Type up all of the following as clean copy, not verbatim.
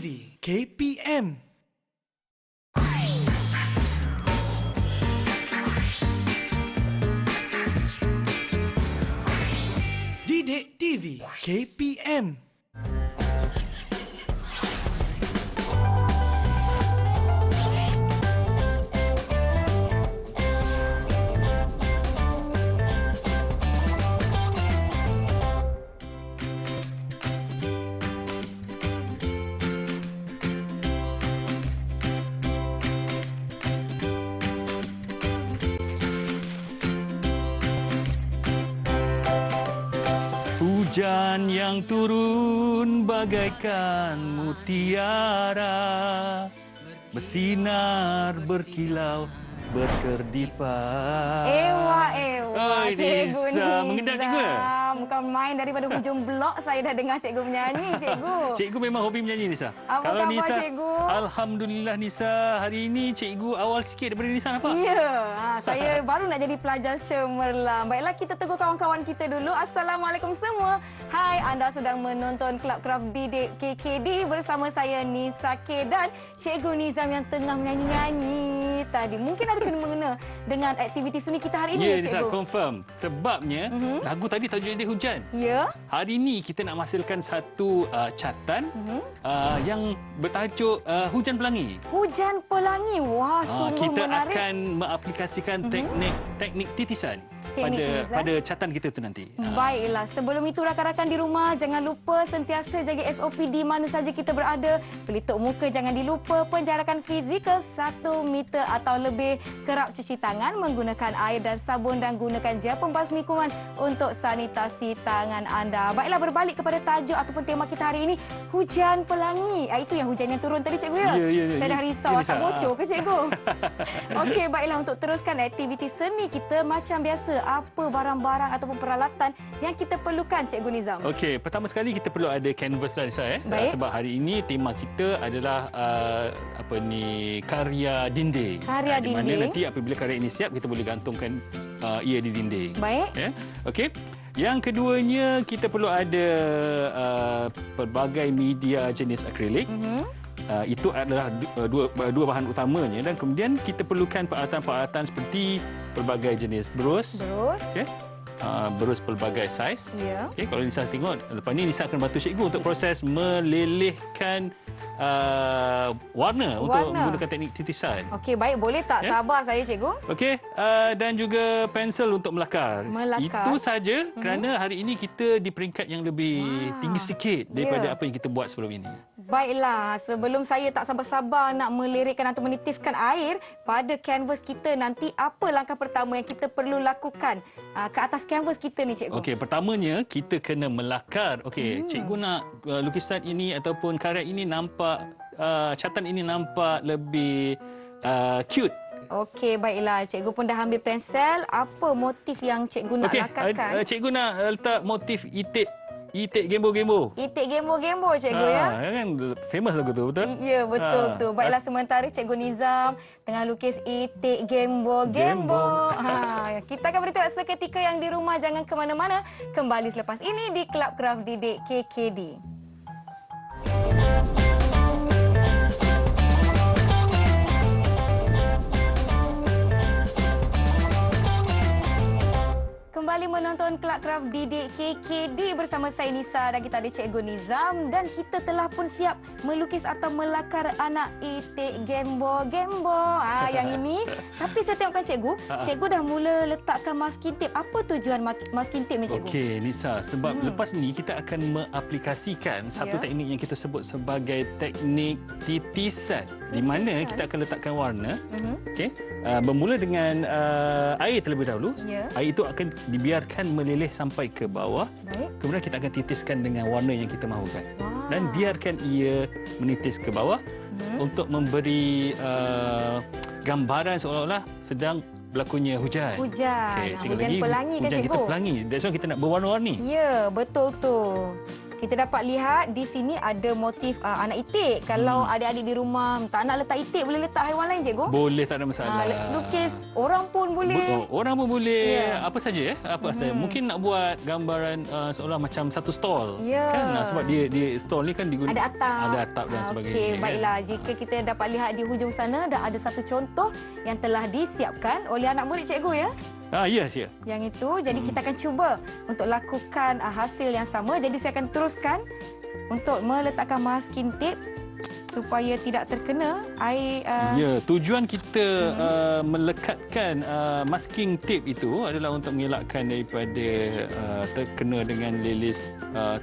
TV KPM. Didik TV KPM. Hujan yang turun bagaikan mutiara, bersinar, berkilau, berkerdipan. Ewa, Oi, Cikgu Nisa. Mengendap, Cikgu? Bukan main, daripada hujung blok saya dah dengar cikgu menyanyi, cikgu. Cikgu memang hobi menyanyi, Nisa. Apa Kalau khabar, Nisa, cikgu? Alhamdulillah, Nisa. Hari ini cikgu awal sikit daripada Nisa, nampak? Ya, saya baru nak jadi pelajar cemerlang. Baiklah, kita tegur kawan-kawan kita dulu. Assalamualaikum semua. Hai, anda sedang menonton Kelab Kraft Didik KKD bersama saya Nisa K dan Cikgu Nizam yang tengah menyanyi-nyanyi tadi. Mungkin ada kena-mengena dengan aktiviti seni kita hari ini, Ya, ya, Nisa, cikgu? confirm. Sebabnya, lagu tadi tajuk dia hujan. Ya. Hari ini kita nak menghasilkan satu catan yang bertajuk Hujan Pelangi. Hujan pelangi. Wah, sungguh Kita menarik. akan mengaplikasikan teknik titisan pada catan kita tu nanti. Baiklah, sebelum itu rakan-rakan di rumah jangan lupa sentiasa jaga SOP di mana saja kita berada. Pelitup muka jangan dilupa, penjarakan fizikal 1 meter atau lebih, kerap cuci tangan menggunakan air dan sabun dan gunakan gel pembasmi kuman untuk sanitasi tangan anda. Baiklah, berbalik kepada tajuk ataupun tema kita hari ini, hujan pelangi. Itu yang hujan yang turun tadi, cikgu, ya? Ya. Saya dah risau tak bocor ke, cikgu? Okey, baiklah, untuk teruskan aktiviti seni kita macam biasa, apa barang-barang ataupun peralatan yang kita perlukan, Cikgu Nizam? Okey, pertama sekali kita perlu ada canvas lah, Nisa. Baik. Sebab hari ini tema kita adalah karya dinding. Karya Di mana dinding. nanti apabila karya ini siap, kita boleh gantungkan ia di dinding. Baik. Ya. Okey. Yang keduanya, kita perlu ada pelbagai media jenis akrilik. Itu adalah dua bahan utamanya, dan kemudian kita perlukan peralatan-peralatan seperti pelbagai jenis brus. Okay? Brus pelbagai saiz. Ya. Okay, kalau Nisa tengok, lepas ni Nisa akan bantu cikgu untuk proses melelehkan warna untuk menggunakan teknik titisan. Okey, baik. Boleh tak? Sabar saya, Cikgu. Okey, dan juga pensel untuk melakar. Itu saja kerana hari ini kita di peringkat yang lebih tinggi sedikit daripada apa yang kita buat sebelum ini. Baiklah, sebelum saya tak sabar-sabar nak melirikkan atau menitiskan air pada kanvas kita nanti, apa langkah pertama yang kita perlu lakukan ke atas kanvas kita ni, Cikgu? Okey, pertamanya kita kena melakar. Okey, cikgu nak lukisan ini ataupun karya ini nampak, catan ini nampak lebih cute. Okey, baiklah. Cikgu pun dah ambil pensel. Apa motif yang cikgu nak lakarkan? Cikgu nak letak motif itik gembo-gembo. Itik gembo-gembo, Cikgu, ya? Kan famous lagu tu, betul? Ya, betul tu. Baiklah, sementara Cikgu Nizam tengah lukis itik gembo-gembo. Kita akan beritahu seketika yang di rumah. Jangan ke mana-mana. Kembali selepas ini di Kelab Kraft Didik KKD. Kembali menonton Kelab Kraft Didik KKD bersama saya Nisa dan kita ada Cikgu Nizam, dan kita telah pun siap melukis atau melakar anak itik gembo-gembo. Yang ini. Tapi saya tengokkan cikgu, cikgu dah mula letakkan masking tape. Apa tujuan masking tape ni, cikgu? Okey, Nisa, sebab lepas ni kita akan mengaplikasikan satu teknik yang kita sebut sebagai teknik titisan. Di mana kita akan letakkan warna. Okey, bermula dengan air terlebih dahulu. Air itu akan dibiarkan meleleh sampai ke bawah. Baik. Kemudian kita akan titiskan dengan warna yang kita mahukan. Dan biarkan ia menitis ke bawah untuk memberi gambaran seolah-olah sedang berlakunya hujan. Hujan. Okay, Hujan pelangi kan, hujan cikgu? kita pelangi. That's why kita nak berwarna-warni. Ya, betul tu. kita dapat lihat di sini ada motif anak itik. Kalau adik-adik di rumah tak nak letak itik, boleh letak haiwan lain, cikgu? Boleh, tak ada masalah. Lukis orang pun boleh. Orang pun boleh. Ya. Apa saja apa saja. Mungkin nak buat gambaran seolah macam satu stall. Ya. Kan sebab dia stall ni kan diguna Ada atap. Ada atap dan sebagainya. Okey, kan? baiklah. Jika kita dapat lihat di hujung sana, dah ada satu contoh yang telah disiapkan oleh anak murid cikgu ya. Ya, ya. Yang itu, jadi kita akan cuba untuk lakukan hasil yang sama. Jadi saya akan teruskan untuk meletakkan masking tape supaya tidak terkena air. Ya, tujuan kita melekatkan masking tape itu adalah untuk mengelakkan daripada terkena dengan lilis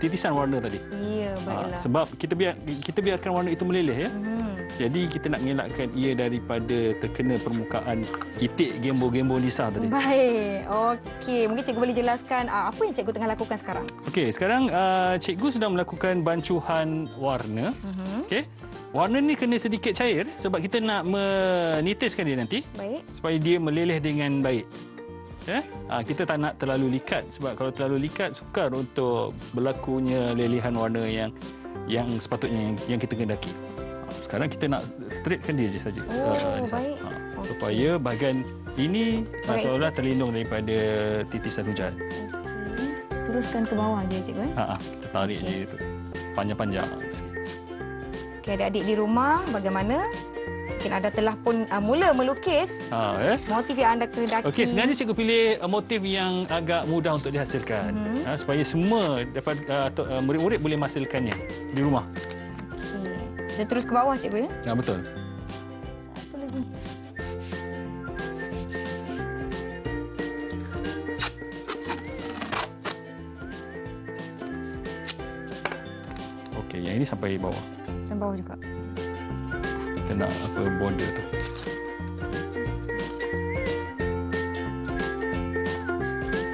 titisan warna tadi. Ya, baiklah. Sebab kita biarkan warna itu meleleh ya. Jadi kita nak mengelakkan ia daripada terkena permukaan itik gembo-gembo Nisa tadi. Baik. Okey, mungkin cikgu boleh jelaskan apa yang cikgu tengah lakukan sekarang? Okey, sekarang cikgu sedang melakukan bancuhan warna. Okey. Warna ni kena sedikit cair sebab kita nak menitiskan dia nanti. Baik. Supaya dia meleleh dengan baik. Ya? Kita tak nak terlalu likat sebab kalau terlalu likat sukar untuk berlakunya lelehan warna yang sepatutnya yang kita kendaki. Sekarang kita nak straightkan dia je saja. Baik. Supaya bahagian ini seolah terlindung daripada titisan hujan. Okey. Teruskan ke bawah je cikgu. Kita tarik je tu. Panjang-panjang sikit. Okey, adik-adik di rumah bagaimana? Mungkin anda telah pun mula melukis motif yang anda kehendaki. Okey, sebenarnya cikgu pilih motif yang agak mudah untuk dihasilkan. Supaya semua dapat murid-murid boleh menghasilkannya di rumah. Okey. Dan terus ke bawah cikgu ya? Ya, betul. Satu lagi. Okey, yang ini sampai bawah. Sampai bawah juga. Kita nak border tu.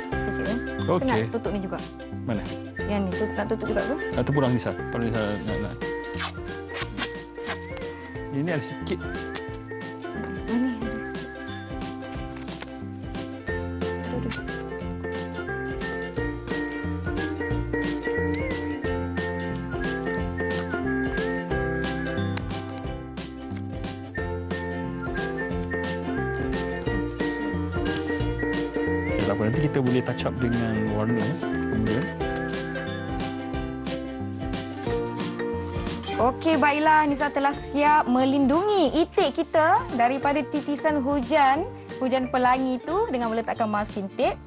Okey cikgu. Okey. Kita nak tutup ni juga. Mana? Yang ni nak tutup juga ke? Atau pulang Nisa. Kalau Nisa nak. Ini ada sikit. Ini ada sikit. Aduh. Okay, tak apa. Nanti kita boleh touch up dengan warna kemudian. Okey, baiklah. Nisa telah siap melindungi itik kita daripada titisan hujan pelangi itu dengan meletakkan masking tape.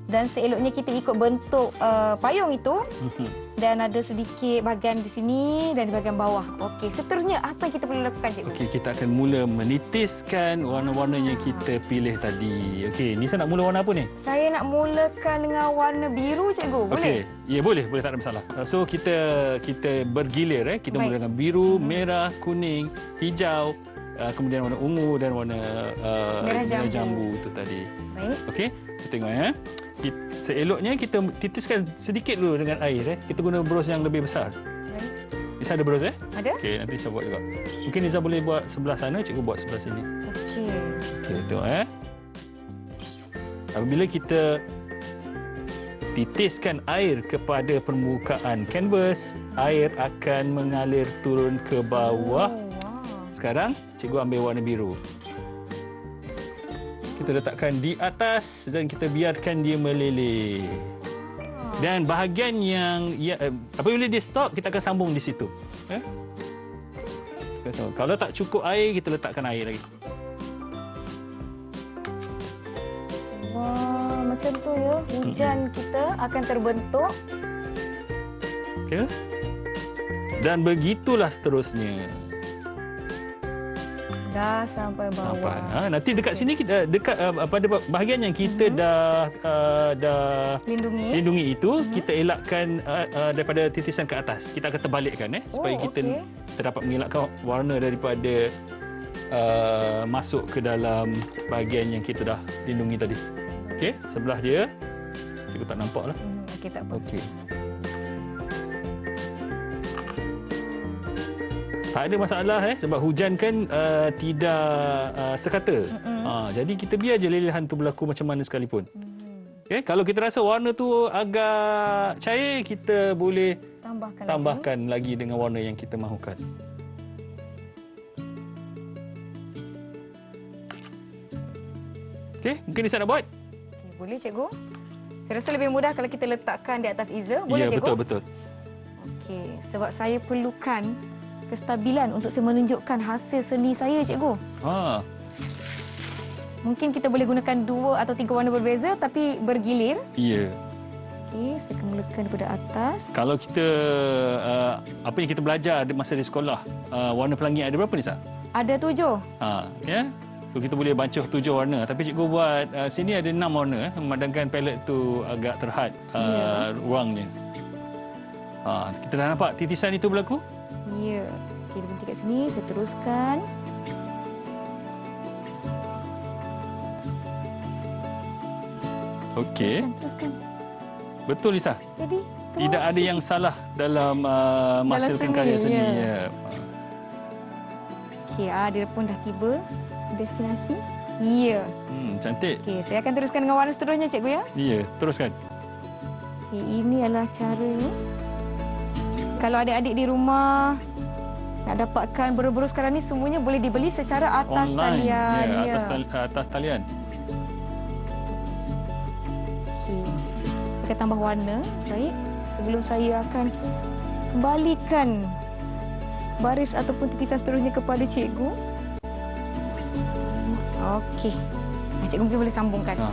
Dan seeloknya kita ikut bentuk payung itu. Dan ada sedikit bahagian di sini dan di bahagian bawah. Okey, seterusnya apa yang kita perlu lakukan, cikgu? Okey, kita akan mula menitiskan warna-warna yang kita pilih tadi. Okey, Nisa nak mula warna apa ni? Saya nak mulakan dengan warna biru, cikgu. Boleh? Okey, ya boleh, tak ada masalah. So kita bergilir Kita mula dengan biru, merah, kuning, hijau, kemudian warna ungu dan warna merah jambu itu tadi. Baik. Okey, kita tengok Seeloknya kita titiskan sedikit dulu dengan air Kita guna bros yang lebih besar. Baik. Nisa ada bros Ada? Okey, nanti saya buat juga. Mungkin Nisa boleh buat sebelah sana, cikgu buat sebelah sini. Okey. Okey, tengok Apabila kita titiskan air kepada permukaan kanvas, air akan mengalir turun ke bawah. Wow. Sekarang cikgu ambil warna biru. Kita letakkan di atas dan kita biarkan dia meleleh. Dan bahagian yang apabila dia stop, kita akan sambung di situ. Kalau tak cukup air, kita letakkan air lagi. Wah, macam tu ya. Hujan kita akan terbentuk. Okay. Dan begitulah seterusnya. Dah sampai bawah. Nanti dekat sini kita pada bahagian yang kita dah lindungi itu, kita elakkan daripada titisan ke atas. Kita akan terbalikkan supaya kita dapat mengelakkan warna daripada masuk ke dalam bahagian yang kita dah lindungi tadi. Okey, sebelah dia. Cikgu tak nampak lah. Okey, tak apa. Okey. Tak ada masalah sebab hujan kan tidak sekata. Jadi kita biar je lelehan tu berlaku macam mana sekalipun. Okay? Kalau kita rasa warna tu agak cair, kita boleh tambahkan lagi dengan warna yang kita mahukan. Okey, mungkin Nisa nak buat? Okey, boleh cikgu. Saya rasa lebih mudah kalau kita letakkan di atas easel. Boleh Ya, cikgu? betul. Okey, sebab saya perlukan kestabilan untuk saya menunjukkan hasil seni saya, cikgu. Ha, Mungkin kita boleh gunakan 2 atau 3 warna berbeza tapi bergilir. ya. Okey, saya akan mulakan daripada atas. Kalau kita apa yang kita belajar di masa di sekolah, warna pelangi ada berapa Nisa? Ada 7. Ya. So kita boleh bancuh 7 warna, tapi cikgu buat sini ada 6 warna, memandangkan palet tu agak terhad ruangnya. Kita dah nampak titisan itu berlaku? Ya. Okey, dia berhenti kat sini. Saya teruskan. Okey. Teruskan. Betul Lisa. Jadi, Tidak ada yang salah dalam menghasilkan seni, karya seni. ya. Ya. okey, dia pun dah tiba destinasi. Ya. Cantik. Okey, saya akan teruskan dengan warna seterusnya, cikgu ya. Ya, teruskan. Okey, ini adalah cara. Kalau adik-adik di rumah nak dapatkan buru-buru sekarang ni, semuanya boleh dibeli secara atas Online. talian. Ya, atas talian. Okey. Saya akan tambah warna. Baik. Sebelum saya akan kembalikan baris ataupun titisan seterusnya kepada cikgu. Okey. Cikgu mungkin boleh sambungkan. Oh,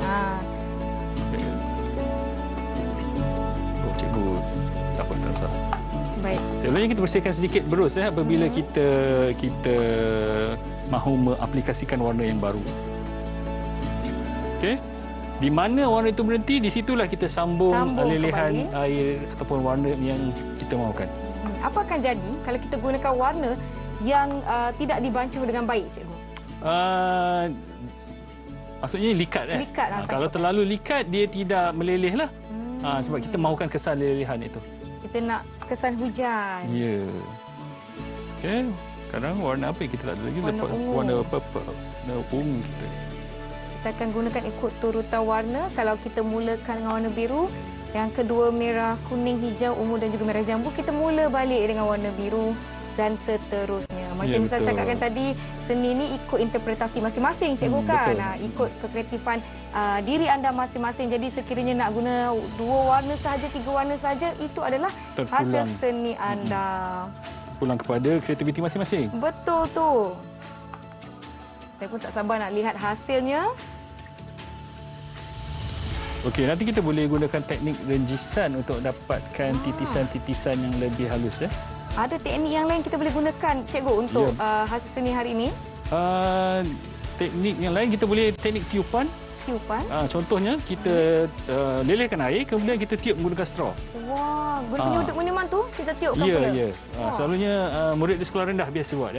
cikgu tak apa, tak usah. Baik. Sebenarnya kita bersihkan sedikit berus apabila kita mahu mengaplikasikan warna yang baru. Okey. Di mana warna itu berhenti, di situlah kita sambung lelehan kembali air ataupun warna yang kita mahukan. Apa akan jadi kalau kita gunakan warna yang tidak dibancuh dengan baik, cikgu? Maksudnya likat kan? Likat lah, Kalau terlalu likat, dia tidak meleleh lah. Sebab kita mahukan kesan lelehan itu. Kita nak kesan hujan. Ya. Okey. Sekarang warna apa yang kita tak ada lagi? Warna ungu. Warna purple. Warna ungu kita. Kita akan gunakan ikut turutan warna. Kalau kita mulakan dengan warna biru, yang kedua merah, kuning, hijau, ungu dan juga merah jambu, kita mula balik dengan warna biru dan seterusnya. Macam Ustaz cakapkan tadi, seni ni ikut interpretasi masing-masing, cikgu kan? Ikut kekreatifan diri anda masing-masing. Jadi sekiranya nak guna 2 warna sahaja, 3 warna sahaja, itu adalah hasil seni anda. Pulang kepada kreativiti masing-masing. Betul tu. Saya pun tak sabar nak lihat hasilnya. Okey, nanti kita boleh gunakan teknik renjisan untuk dapatkan titisan-titisan yang lebih halus. Ada teknik yang lain kita boleh gunakan, cikgu, untuk hasil seni hari ini? Teknik yang lain kita boleh teknik tiupan. Tiupan? Contohnya, kita lelehkan air, kemudian kita tiup menggunakan straw. Wah, guna untuk minuman tu kita tiupkan pula? Ya. Selalunya murid di sekolah rendah biasa buat.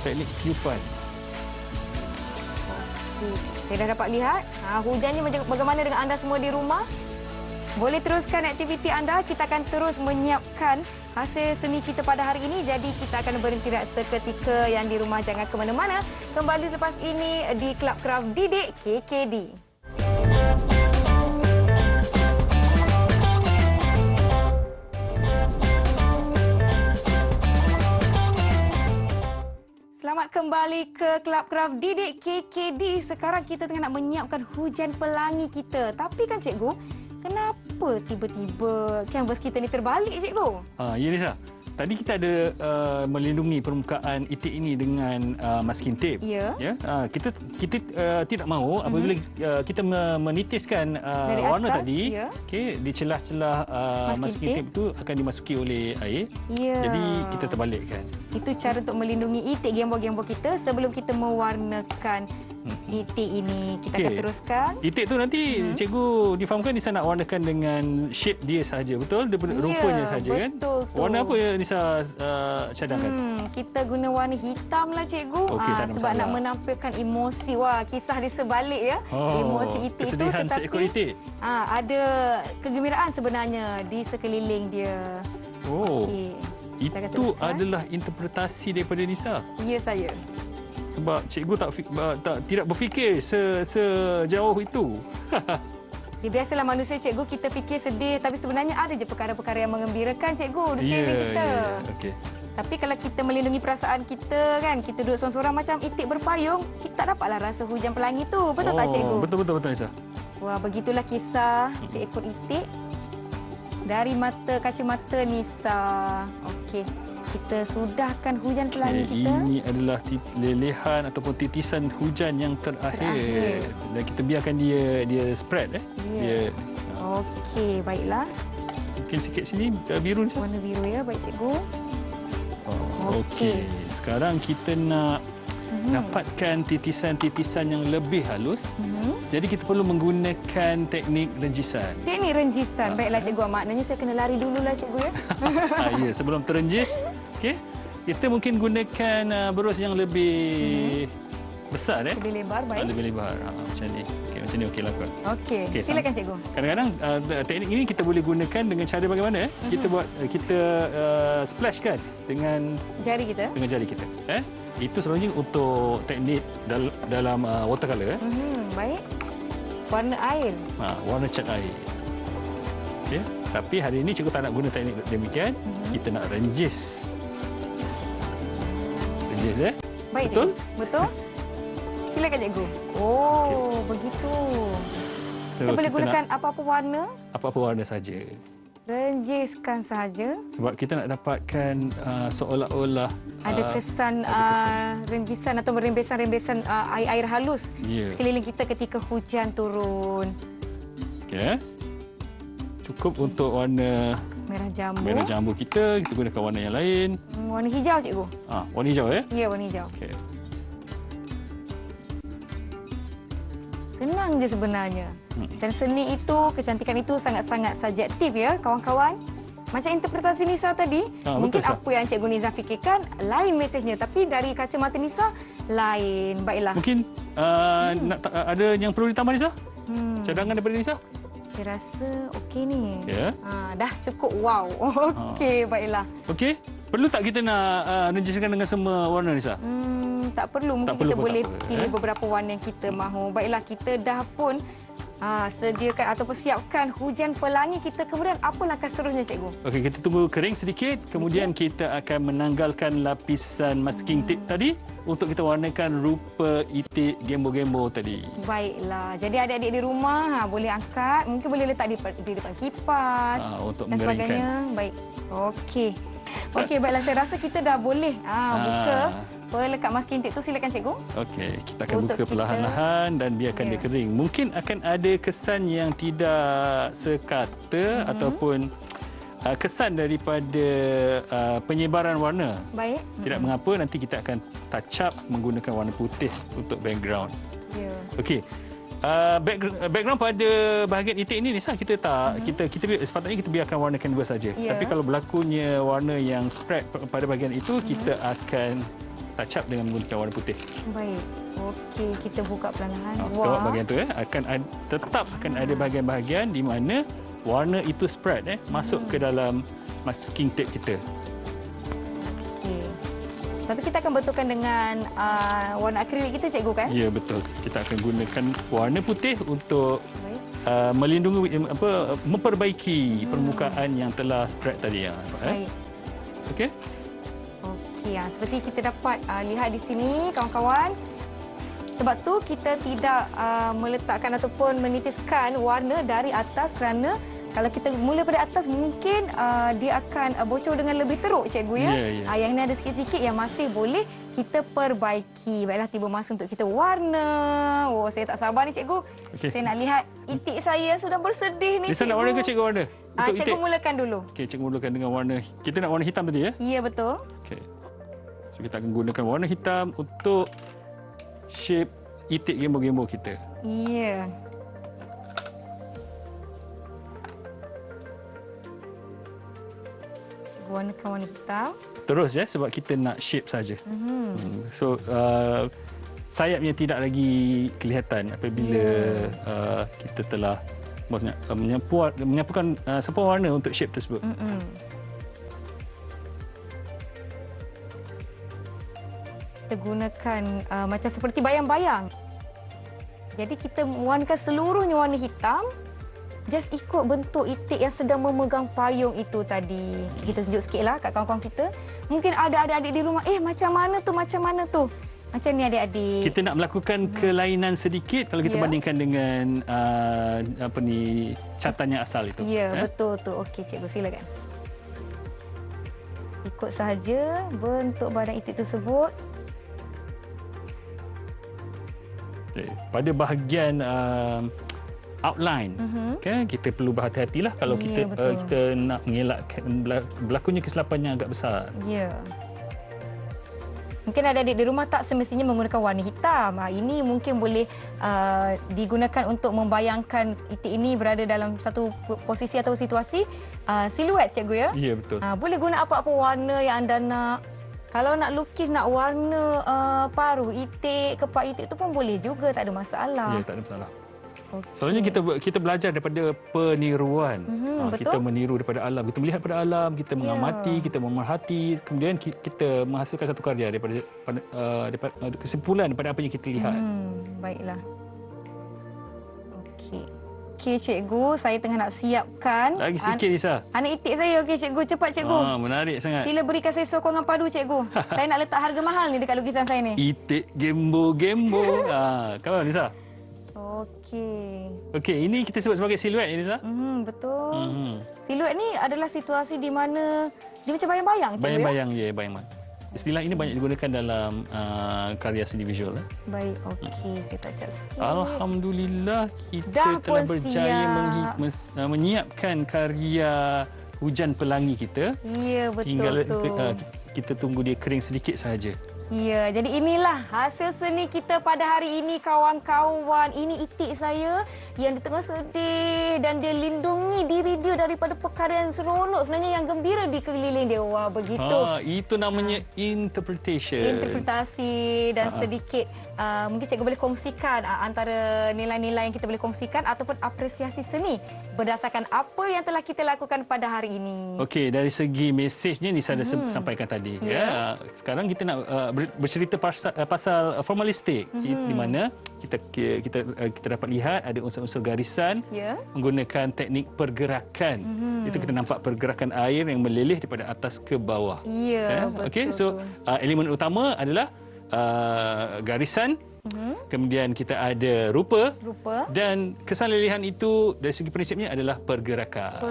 Teknik tiupan. Saya dah dapat lihat. Hujan ni bagaimana dengan anda semua di rumah? Boleh teruskan aktiviti anda. Kita akan terus menyiapkan hasil seni kita pada hari ini. Jadi kita akan berhenti seketika. Yang di rumah jangan ke mana-mana. Kembali lepas ini di Kelab Kraft Didik KKD. Selamat kembali ke Kelab Kraft Didik KKD. Sekarang kita tengah nak menyiapkan hujan pelangi kita. Tapi kan cikgu, kenapa tiba-tiba kanvas kita ni terbalik, cikgu? Ya, Lisa. Tadi kita ada melindungi permukaan itik ini dengan masking tape. Ya. Kita tidak mahu apabila kita menitiskan warna atas, tadi, di celah-celah masking tape itu akan dimasuki oleh air. Ya. Jadi kita terbalikkan. Itu cara untuk melindungi itik gambar-gambar kita sebelum kita mewarnakan itik ini. Kita akan teruskan. Itik tu nanti cikgu difahamkan Nisa nak warnakan dengan shape dia sahaja, betul? Daripada rupanya sahaja kan? Betul tu. Warna apa yang Nisa cadangkan? Kita guna warna hitam lah, cikgu. Okey, tak ada sebab masalah. nak menampilkan emosi. Wah, kisah di sebalik ya. Emosi itik itu, kesedihan tetapi seekor itik. Ada kegembiraan sebenarnya di sekeliling dia. Okey. Itu adalah interpretasi daripada Nisa. Ya, saya. Sebab cikgu tidak berfikir sejauh itu. Dia biasalah manusia cikgu, kita fikir sedih tapi sebenarnya ada je perkara-perkara yang mengembirakan cikgu di sekeliling kita. Okey. Tapi kalau kita melindungi perasaan kita kan, kita duduk sorang-sorang macam itik berpayung, kita tak dapatlah rasa hujan pelangi tu. Betul tak cikgu? Betul Nisa. Wah, begitulah kisah seekor itik dari mata kacamata Nisa. Okey, kita sudahkan hujan pelangi kita. Ini adalah lelehan ataupun titisan hujan yang terakhir. Dan kita biarkan dia spread Dia Okey, baiklah. mungkin sikit sini biru Nisa. Warna biru ya, baik cikgu. Okey. Sekarang kita nak dapatkan titisan-titisan yang lebih halus. Jadi kita perlu menggunakan teknik renjisan. Teknik renjisan. Baiklah cikgu, maknanya saya kena lari dululah cikgu ya. Ya, sebelum terenjis, okey. Kita mungkin gunakan berus yang lebih besar Lebih lebar, baik. Lebih lebar. Macam ni. Okey, macam ni okeylah kot. Okey, silakan cikgu. Kadang-kadang teknik ini kita boleh gunakan dengan cara bagaimana? Kita splash kan dengan Jari kita. kita. Itu selalunya untuk teknik dalam watercolor. Baik. Warna air. Warna cat air. Okey. Tapi hari ini cikgu tak nak guna teknik demikian. Kita nak renjis. Renjis Baik Betul? cikgu. Betul? Silakan cikgu. Oh, begitu. Kita boleh gunakan apa-apa warna? Apa-apa warna saja. Renjiskan saja. Sebab kita nak dapatkan seolah-olah Ada kesan, renjisan atau rembesan-rembesan air-air halus sekeliling kita ketika hujan turun. Okey. Cukup untuk warna Merah jambu kita gunakan warna yang lain. Warna hijau cikgu. Warna hijau Ya, warna hijau. Okey. Senang je sebenarnya. Dan seni itu, kecantikan itu sangat-sangat subjektif ya kawan-kawan. Macam interpretasi Nisa tadi, mungkin betul, apa yang Cikgu Niza fikirkan lain mesejnya, tapi dari kacamata Nisa lain. Baiklah. Mungkin ada yang perlu ditambah Nisa? Cadangan daripada Nisa? Saya rasa okey ni. Ya. Dah cukup wow. Okey, baiklah. Okey. Perlu tak kita nak renjiskan dengan semua warna Nisa? Tak perlu. Mungkin kita boleh pilih beberapa warna yang kita mahu. Baiklah, kita dah pun sediakan atau persiapkan hujan pelangi kita. Kemudian apa langkah seterusnya cikgu? Okey, kita tunggu kering sedikit. Kemudian kita akan menanggalkan lapisan masking tape tadi untuk kita warnakan rupa itik gembo-gembo tadi. Baiklah. Jadi adik-adik di rumah boleh angkat. Mungkin boleh letak di depan kipas untuk dan sebagainya. Baik. Okey. Okey, baiklah. Saya rasa kita dah boleh buka pelekat masking tape tu. Silakan cikgu. Okey, kita akan buka perlahan-lahan dan biarkan dia kering. Mungkin akan ada kesan yang tidak sekata ataupun kesan daripada penyebaran warna. Baik. Tidak mengapa, nanti kita akan touch up menggunakan warna putih untuk background. Ya. Okey. Background pada bahagian itik ini Nisa, kita sepatutnya kita biarkan warna canvas saja. Tapi kalau berlakunya warna yang spread pada bahagian itu, kita akan touch up dengan menggunakan warna putih. Baik. Okey, kita buka perlahan. Tengok bahagian tu tetap akan ada bahagian-bahagian di mana warna itu spread masuk ke dalam masking tape kita. Okey. Tapi kita akan betulkan dengan warna akrilik kita cikgu kan? Ya, betul. Kita akan gunakan warna putih untuk melindungi memperbaiki permukaan yang telah spread tadi ya. Baik. Okey. Okey, seperti kita dapat lihat di sini kawan-kawan. Sebab tu kita tidak meletakkan ataupun menitiskan warna dari atas kerana kalau kita mula pada atas mungkin dia akan bocor dengan lebih teruk cikgu ya. Yang ini ada sikit-sikit yang masih boleh kita perbaiki. Baiklah, tiba masa untuk kita warna. Oh, saya tak sabar ni cikgu. Saya nak lihat itik saya sudah bersedih ni cikgu. Nisa nak warna ke cikgu warna? Cikgu mulakan dulu. Okey, cikgu mulakan dengan warna. Kita nak warna hitam tadi ya? Ya, betul. Okey. So, kita akan gunakan warna hitam untuk shape itik gembo-gembo kita. Ya. Warnakan warna hitam. Terus sebab kita nak shape saja. So sayapnya tidak lagi kelihatan apabila kita telah menyapukan sebuah warna untuk shape tersebut. Kita gunakan macam seperti bayang-bayang. Jadi kita warnakan seluruhnya warna hitam. just ikut bentuk itik yang sedang memegang payung itu tadi. Kita tunjuk sikitlah kat kawan-kawan kita. Mungkin ada adik-adik di rumah, macam mana tu? Macam ni adik-adik. Kita nak melakukan kelainan sedikit kalau kita bandingkan dengan catatan yang asal itu. Ya, betul tu. Okey, cikgu silakan. Ikut sahaja bentuk badan itik tersebut. Okay. Pada bahagian outline, kita perlu berhati-hatilah kalau kita nak mengelakkan berlakunya kesilapan yang agak besar. Ya. Mungkin ada adik di rumah tak semestinya menggunakan warna hitam. Ini mungkin boleh digunakan untuk membayangkan itik ini berada dalam satu posisi atau situasi siluet, cikgu ya? Ya, betul. Boleh guna apa-apa warna yang anda nak. Kalau nak lukis, nak warna paruh itik, kepak itik itu pun boleh juga, tak ada masalah. Ya, tak ada masalah. Okay. Selalunya kita belajar daripada peniruan. Kita betul. meniru daripada alam. Kita melihat pada alam, kita mengamati, kita memerhati. Kemudian kita menghasilkan satu karya daripada kesimpulan daripada apa yang kita lihat. Baiklah. Okey, cikgu, saya tengah nak siapkan. Lagi sikit, Lisa. Anak itik saya. Okey, cikgu, cepat cikgu. Menarik sangat. Sila berikan saya sokongan padu, cikgu. Saya nak letak harga mahal ni dekat lukisan saya ni. Itik gembo-gembo. Kawan, Lisa. Okey, ini kita sebut sebagai siluet, Lisa. Betul. Siluet ni adalah situasi di mana dia macam bayang-bayang, cikgu. Bayang-bayang, bayang-bayang. Istilah ini banyak digunakan dalam karya seni visual. Baik, okey. Saya touch sikit. Alhamdulillah, kita telah berjaya menyiapkan karya hujan pelangi kita. Ya, betul. Tinggal kita tunggu dia kering sedikit sahaja. Ya, jadi inilah hasil seni kita pada hari ini, kawan-kawan. Ini itik saya yang di tengah sedih dan dia lindungi diri dia daripada perkara yang seronok. Sebenarnya yang gembira di keliling dia. Wah, begitu. Itu namanya interpretation. Interpretasi dan sedikit mungkin cikgu boleh kongsikan antara nilai-nilai yang kita boleh kongsikan ataupun apresiasi seni berdasarkan apa yang telah kita lakukan pada hari ini. Okey, dari segi mesejnya Nisa dah sampaikan tadi. Ya. Sekarang kita nak bercerita pasal formalistik, di mana kita dapat lihat ada unsur-unsur garisan menggunakan teknik pergerakan. Itu kita nampak pergerakan air yang meleleh daripada atas ke bawah. Ya, betul. Okey, so elemen utama adalah garisan. Kemudian kita ada rupa dan kesan lelehan itu dari segi prinsipnya adalah pergerakan.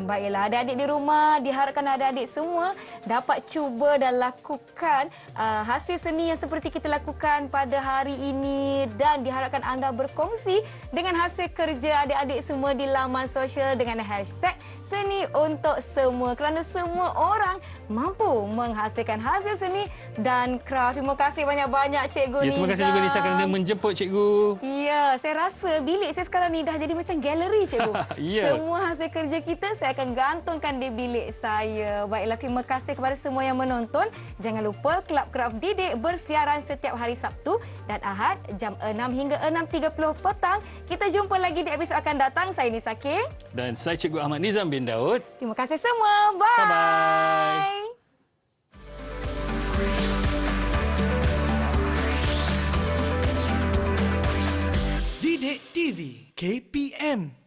Baiklah, adik-adik di rumah, diharapkan adik-adik semua dapat cuba dan lakukan hasil seni yang seperti kita lakukan pada hari ini, dan diharapkan anda berkongsi dengan hasil kerja adik-adik semua di laman sosial dengan hashtag seni untuk semua, kerana semua orang mampu menghasilkan hasil seni dan kraft. Terima kasih banyak-banyak Cikgu Niza. Terima kasih juga Nisa kerana menjemput Cikgu. Ya, saya rasa bilik saya sekarang ni dah jadi macam galeri, Cikgu. Semua hasil kerja kita saya akan gantungkan di bilik saya. Baiklah, terima kasih kepada semua yang menonton. Jangan lupa Kelab Kraft Didik bersiaran setiap hari Sabtu dan Ahad jam 6 hingga 6.30 petang. Kita jumpa lagi di episod akan datang. Saya Nisa K. Dan saya Cikgu Ahmad Nizam bin Daud. Terima kasih semua. Bye. Bye-bye. Didik TV KPM